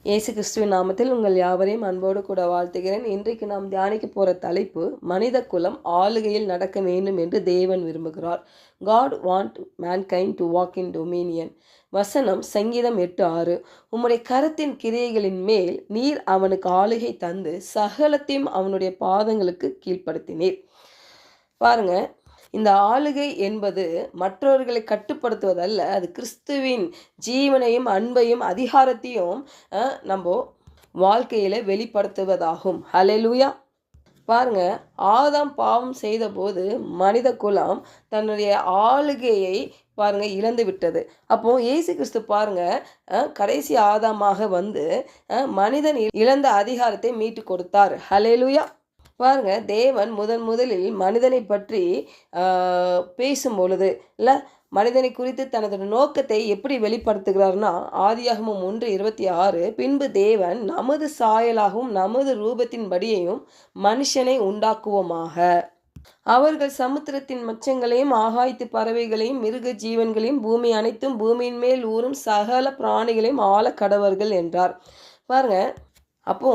இயேசு கிறிஸ்துவின் நாமத்தில் உங்கள் யாவரையும் அன்போடு கூட வாழ்த்துகிறேன். இன்றைக்கு நாம் தியானிக்க போகிற தலைப்பு, மனித குலம் ஆளுகையில் நடக்க வேண்டும் என்று தேவன் விரும்புகிறார். God want mankind to walk in dominion. வசனம் சங்கீதம் 8:6. உம்முடைய கரத்தின் கிரியைகளின் மேல் நீர் அவனுக்கு ஆளுகை தந்து சகலத்தையும் அவனுடைய பாதங்களுக்கு கீழ்ப்படுத்தினீர். பாருங்க, இந்த ஆளுகை என்பது மற்றவர்களை கட்டுப்படுத்துவதல்ல, அது கிறிஸ்துவின் ஜீவனையும் அன்பையும் அதிகாரத்தையும் நம்ம வாழ்க்கையில் வெளிப்படுத்துவதாகும். ஹல்லேலூயா. பாருங்க, ஆதாம் பாவம் செய்தபோது மனித குலம் தன்னுடைய ஆளுகையை பாருங்க இழந்து விட்டது. அப்போ இயேசு கிறிஸ்து பாருங்க கடைசி ஆதாமாக வந்து மனிதன் இழந்த அதிகாரத்தை மீட்டு கொடுத்தார். ஹல்லேலூயா. பாருங்க, தேவன் முதலில் மனிதனை பற்றி பேசும் பொழுது இல்லை, மனிதனை குறித்து தனது நோக்கத்தை எப்படி வெளிப்படுத்துகிறார்னா, ஆதியாகமம் 1:26, பின்பு தேவன் நமது சாயலாகவும் நமது ரூபத்தின்படியையும் மனுஷனை உண்டாக்குவோமாக, அவர்கள் சமுத்திரத்தின் மச்சங்களையும் ஆகாயத்து பறவைகளையும் மிருக ஜீவன்களையும் பூமி அனைத்தும் பூமியின் மேல் ஊறும் சகல பிராணிகளையும் ஆள கடவர்கள் என்றார். பாருங்க, அப்போ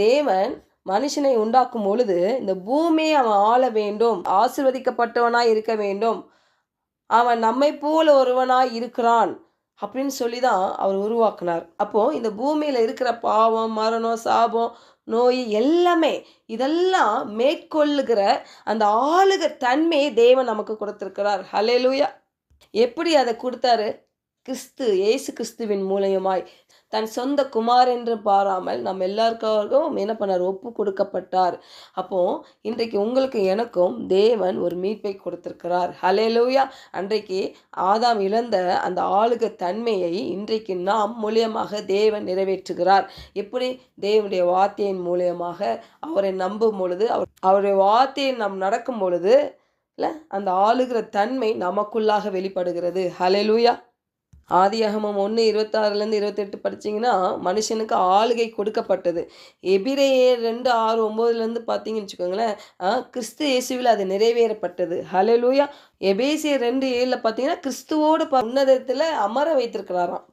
தேவன் மனுஷனை உண்டாக்கும் பொழுது இந்த பூமியை அவன் ஆள வேண்டும், ஆசீர்வதிக்கப்பட்டவனாய் இருக்க வேண்டும், அவன் நம்மை போல ஒருவனாய் இருக்கிறான் அப்படின்னு சொல்லி தான் அவர் உருவாக்குனார். அப்போ இந்த பூமியில் இருக்கிற பாவம், மரணம், சாபம், நோய் எல்லாமே இதெல்லாம் மேற்கொள்ளுகிற அந்த ஆளுக தன்மையை தேவன் நமக்கு கொடுத்திருக்கிறார். ஹல்லேலூயா. எப்படி அதை கொடுத்தாரு? இயேசு கிறிஸ்துவின் மூலயமாய் தன் சொந்த குமார் என்று பாராமல் நம்ம எல்லாருக்கும் என்ன பண்ணார்? ஒப்பு கொடுக்கப்பட்டார். அப்போ இன்றைக்கு உங்களுக்கு எனக்கும் தேவன் ஒரு மீட்பை கொடுத்திருக்கிறார். ஹல்லேலூயா. அன்றைக்கு ஆதாம் இழந்த அந்த ஆளுக தன்மையை இன்றைக்கு நாம் மூலியமாக தேவன் நிறைவேற்றுகிறார். எப்படி? தேவனுடைய வார்த்தையின் மூலியமாக அவரை நம்பும் பொழுது, அவருடைய வார்த்தையை நாம் நடக்கும் பொழுது இல்லை, அந்த ஆளுகிற தன்மை நமக்குள்ளாக வெளிப்படுகிறது. ஹல்லேலூயா. ஆதியாகமம் 1:26-28 படிச்சிங்கன்னா மனுஷனுக்கு ஆளுகை கொடுக்கப்பட்டது. எபிரேயர் 2:6-9 பார்த்தீங்கன்னு வச்சுக்கோங்களேன், கிறிஸ்து இயேசுவில் அது நிறைவேறப்பட்டது. ஹல்லேலூயா. எபேசியர் 2:7 பார்த்தீங்கன்னா கிறிஸ்துவோடு உன்னதத்தில் அமர வைத்திருக்கிறாராம்.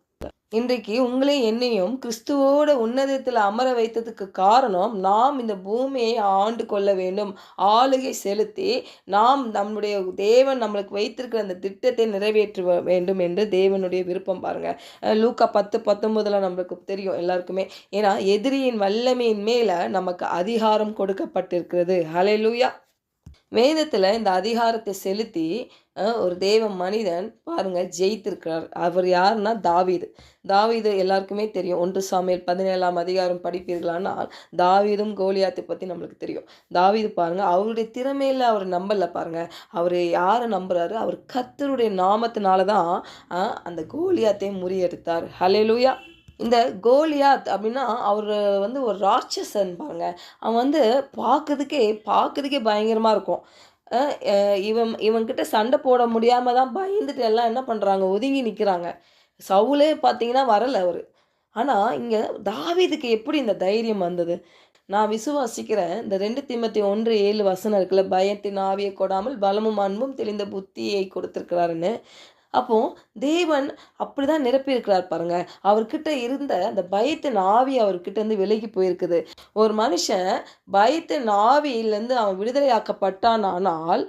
இன்றைக்கு உங்களையும் என்னையும் கிறிஸ்துவோட உன்னதத்தில் அமர வைத்ததுக்கு காரணம், நாம் இந்த பூமியை ஆண்டு கொள்ள வேண்டும், ஆளுகை செலுத்தி நாம் நம்முடைய தேவன் நம்மளுக்கு வைத்திருக்கிற அந்த திட்டத்தை நிறைவேற்ற வேண்டும் என்று தேவனுடைய விருப்பம். பாருங்க, லூக்கா 10:19 நம்மளுக்கு தெரியும் எல்லாருக்குமே. ஏன்னா எதிரியின் வல்லமையின் மேல நமக்கு அதிகாரம் கொடுக்கப்பட்டிருக்கிறது. ஹல்லேலூயா. வேதத்தில் இந்த அதிகாரத்தை செலுத்தி ஒரு தேவ மனிதன் பாருங்க ஜெயித்திருக்கிறார். அவர் யாருன்னா தாவீது எல்லாருக்குமே தெரியும். 1 சாமுவேல் 17 படிப்பீர்களானால் தாவீதும் கோலியாத்தை பற்றி நம்மளுக்கு தெரியும். தாவீது பாருங்க, அவருடைய திறமையில் அவர் நம்பல. பாருங்க, அவர் யாரை நம்புறாரு? அவர் கர்த்தருடைய நாமத்தினால தான் அந்த கோலியாத்தை முறியடித்தார். ஹல்லேலூயா. இந்த கோலியாத் அப்படின்னா அவர் வந்து ஒரு ராட்சசன். பாருங்க, அவன் பார்க்கறதுக்கே பயங்கரமாக இருக்கும். இவன்கிட்ட சண்டை போட முடியாமல் தான் பயந்துட்டு எல்லாம் என்ன பண்ணுறாங்க? ஒதுங்கி நிற்கிறாங்க. சவுலே பார்த்தீங்கன்னா வரலை அவர். ஆனால் இங்கே தாவீதுக்கு எப்படி இந்த தைரியம் வந்தது? நான் விசுவாசிக்கிறேன், இந்த 2 தீமோத்தேயு 1:7 இருக்குல்ல, பயத்தின் ஆவியை கொடாமல் பலமும் அன்பும் தெளிந்த புத்தியை கொடுத்துருக்கிறாருன்னு. அப்போ தேவன் அப்படிதான் நிரப்பியிருக்கிறார். பாருங்க, அவர்கிட்ட இருந்த அந்த பயத்தின் ஆவி அவர்கிட்ட இருந்து விலகி போயிருக்குது. ஒரு மனுஷன் பயத்தின் ஆவியிலேருந்து அவன் விடுதலையாக்கப்பட்டானால்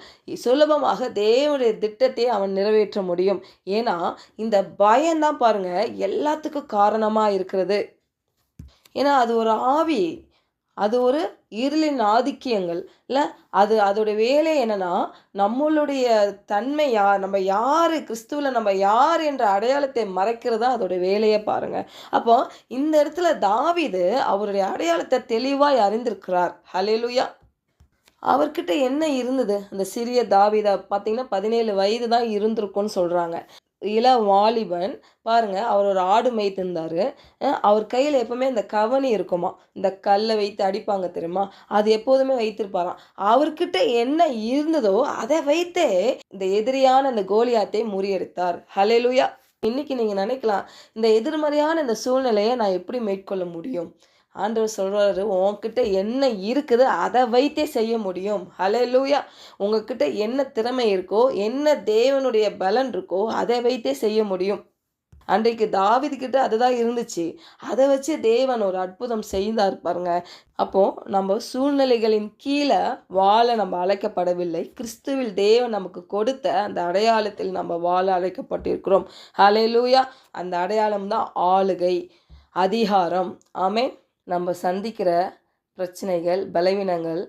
சுலபமாக தேவனுடைய திட்டத்தை அவன் நிறைவேற்ற முடியும். ஏன்னா இந்த பயம்தான் பாருங்க எல்லாத்துக்கும் காரணமா இருக்கிறது. ஏன்னா அது ஒரு ஆவி, அது ஒரு இருளின் ஆதிக்கியங்கள் இல்லை. அதோடைய வேலை என்னன்னா, நம்மளுடைய தன்மை நம்ம யார், கிறிஸ்துவில் நம்ம யார் என்ற அடையாளத்தை மறைக்கிறதா அதோட வேலையை. பாருங்க, அப்போ இந்த இடத்துல தாவீது அவருடைய அடையாளத்தை தெளிவாய் அறிந்திருக்கிறார். ஹல்லேலூயா. அவர்கிட்ட என்ன இருந்தது? அந்த சிறிய தாவீதை பார்த்தீங்கன்னா 17 வயது தான் இருந்திருக்கும்னு சொல்கிறாங்க. வாலிபன் பாருங்க, அவர் ஒரு ஆடு மேய்த்திருந்தாரு. அவர் கையில் எப்பவுமே இந்த கவனி இருக்குமா, இந்த கல்லை வைத்து அடிப்பாங்க தெரியுமா, அது எப்போதுமே வைத்திருப்பாராம். அவர்கிட்ட என்ன இருந்ததோ அதை வைத்தே இந்த எதிரியான இந்த கோலியாத்தை முறியடித்தார். ஹல்லேலூயா. இன்னைக்கு நீங்க நினைக்கலாம், இந்த எதிர்மறையான இந்த சூழ்நிலையை நான் எப்படி மேற்கொள்ள முடியும்? ஆண்டவர் சொல்றாரு, உன்கிட்ட என்ன இருக்குது அதை வைத்தே செய்ய முடியும். ஹல்லேலூயா. உங்ககிட்ட என்ன திறமை இருக்கோ, என்ன தேவனுடைய பலன் இருக்கோ அதை வைத்தே செய்ய முடியும். அன்றைக்கு தாவீதுகிட்ட அதுதான் இருந்துச்சு. அதை வச்சு தேவன் ஒரு அற்புதம் செய்தார் பாருங்க. அப்போ நம்ம சூழ்நிலைகளின் கீழே வாழ நம்ம அழைக்கப்படவில்லை. கிறிஸ்துவில் தேவன் நமக்கு கொடுத்த அந்த அடையாளத்தில் நம்ம வாழ அழைக்கப்பட்டிருக்கிறோம். ஹல்லேலூயா! அந்த அடையாளம் தான் ஆளுகை, அதிகாரம். ஆமென். நம்ம சந்திக்கிற பிரச்சனைகள், பலவீனங்கள்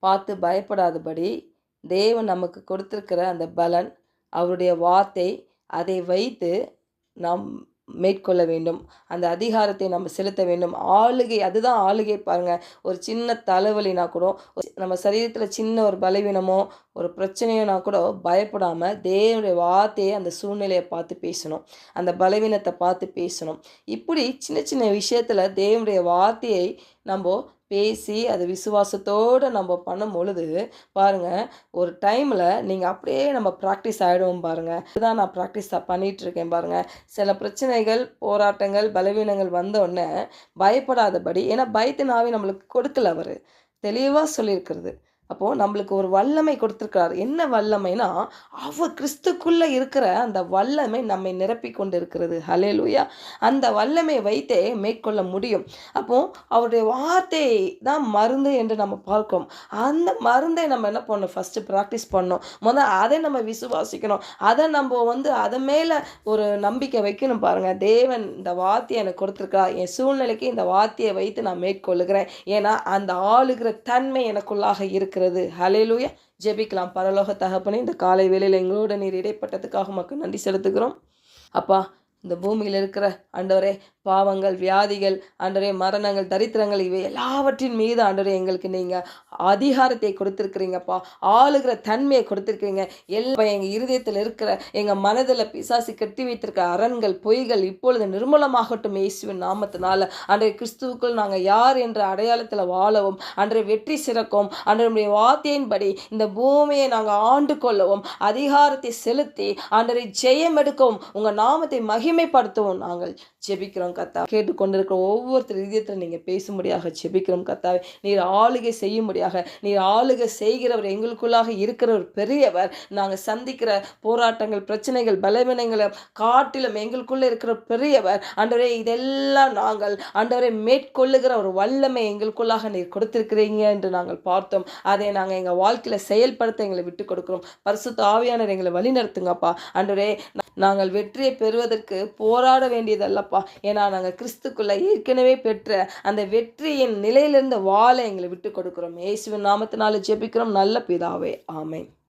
பார்த்து பயப்படாதபடி தேவன் நமக்கு கொடுத்திருக்கிற அந்த பலன், அவருடைய வார்த்தை, அதை வைத்து நாம் மேற்கொள்ள வேண்டும். அந்த அதிகாரத்தை நம்ம செலுத்த வேண்டும். ஆளுகை, அதுதான் ஆளுகை பாருங்க. ஒரு சின்ன தலைவலினா கூட, நம்ம சரீரத்தில் சின்ன ஒரு பலவீனமோ ஒரு பிரச்சனையோனா கூட பயப்படாமல் தேவனுடைய வார்த்தையை அந்த சூழ்நிலையை பார்த்து பேசணும். அந்த பலவீனத்தை பார்த்து பேசணும். இப்படி சின்ன சின்ன விஷயத்தில் தேவனுடைய வார்த்தையை நம்ம பேசி அது விசுவாசத்தோடு நம்ம பண்ணும் பொழுது பாருங்கள், ஒரு டைமில் நீங்கள் அப்படியே நம்ம ப்ராக்டிஸ் ஆகிடுவோம் பாருங்கள். இதுதான் நான் ப்ராக்டிஸ் பண்ணிகிட்ருக்கேன் பாருங்கள். சில பிரச்சனைகள், போராட்டங்கள், பலவீனங்கள் வந்தோடனே பயப்படாதபடி, ஏன்னா பயத்தினாவே நம்மளுக்கு கொடுக்கல அவர், தெளிவாக சொல்லியிருக்கிறது. அப்போது நம்மளுக்கு ஒரு வல்லமை கொடுத்துருக்காரு. என்ன வல்லமைனா, அவர் கிறிஸ்துக்குள்ளே இருக்கிற அந்த வல்லமை நம்மை நிரப்பி கொண்டு இருக்கிறது. ஹல்லேலூயா! அந்த வல்லமை வைத்தே மேற்கொள்ள முடியும். அப்போது அவருடைய வார்த்தை தான் மருந்து என்று நம்ம பார்க்கிறோம். அந்த மருந்தை நம்ம என்ன பண்ணணும்? ஃபஸ்ட்டு ப்ராக்டிஸ் பண்ணணும். அதை நம்ம விசுவாசிக்கணும். அதை நம்ம அதை மேலே ஒரு நம்பிக்கை வைக்கணும் பாருங்கள். தேவன் இந்த வார்த்தையை எனக்கு கொடுத்துருக்கா, என் சூழ்நிலைக்கு இந்த வார்த்தையை வைத்து நான் மேற்கொள்ளுகிறேன். ஏன்னா அந்த ஆளுகிற தன்மை எனக்குள்ளாக இருக்கு. ஹல்லேலூயா! ஜெபிக்கலாம். பரலோக தகப்பனே, இந்த காலை வேளையில் எங்களோட நீர் இடைப்பட்டதுக்காக உமக்கு நன்றி செலுத்துகிறோம். அப்பா, இந்த பூமியில் இருக்கிற ஆண்டவரே பாவங்கள், வியாதிகள், ஆண்டவரே மரணங்கள், தரித்திரங்கள், இவை எல்லாவற்றின் மீது ஆண்டவரே எங்களுக்கு நீங்கள் அதிகாரத்தை கொடுத்துருக்குறீங்கப்பா. ஆளுகிற தன்மையை கொடுத்துருக்கீங்க. எங்கள் இருதயத்தில் இருக்கிற எங்கள் மனதில் பிசாசு கட்டி வைத்திருக்க அரண்கள், பொய்கள் இப்பொழுது நிர்மூலமாகட்டும் இயேசுவின் நாமத்தினால. அன்றைய கிறிஸ்துவுக்குள் நாங்கள் யார் என்ற அடையாளத்தில் வாழவும், அன்றைய வெற்றி சிறக்கவும், அன்றைய வார்த்தையின்படி இந்த பூமியை நாங்கள் ஆண்டு கொள்ளவும், அதிகாரத்தை செலுத்தி அன்றைய ஜெயம் எடுக்கவும், உங்கள் நாமத்தை மகிமைப்படுத்தவும் நாங்கள் ஜெபிக்கிறோம் கர்த்தா. கேட்டுக்கொண்டிருக்கிற ஒவ்வொருத்தர் இதயத்தில் நீங்கள் பேசும்படியாக ஜெபிக்கிறோம் கர்த்தாவே. நீர் ஆளுகை செய்யும்படியாக, நீர் ஆளுகை செய்கிறவர், எங்களுக்குள்ளாக இருக்கிற ஒரு பெரியவர். நாங்கள் சந்திக்கிற போராட்டங்கள், பிரச்சனைகள், பலவீனங்களை காட்டிலும் எங்களுக்குள்ளே இருக்கிற பெரியவர். ஆண்டவரே, இதெல்லாம் நாங்கள் ஆண்டவரை மேற்கொள்ளுகிற ஒரு வல்லமை எங்களுக்குள்ளாக நீர் கொடுத்திருக்கிறீங்க என்று நாங்கள் பார்த்தோம். அதை நாங்கள் எங்கள் வாழ்க்கையில் செயல்படுத்த எங்களை விட்டு கொடுக்கிறோம். பரிசுத்த ஆவியானவர் எங்களை வழிநடத்துங்கப்பா. ஆண்டவரே, நாங்கள் வெற்றியை பெறுவதற்கு போராட வேண்டியதல்லப்பா. ஏன்னா நாங்கள் கிறிஸ்துக்குள்ள ஏற்கனவே பெற்ற அந்த வெற்றியின் நிலையிலிருந்து வாழ எங்களை விட்டு கொடுக்கிறோம். இயேசுவின் நாமத்தினால ஜெபிக்கிறோம் நல்ல பிதாவே. ஆமென்.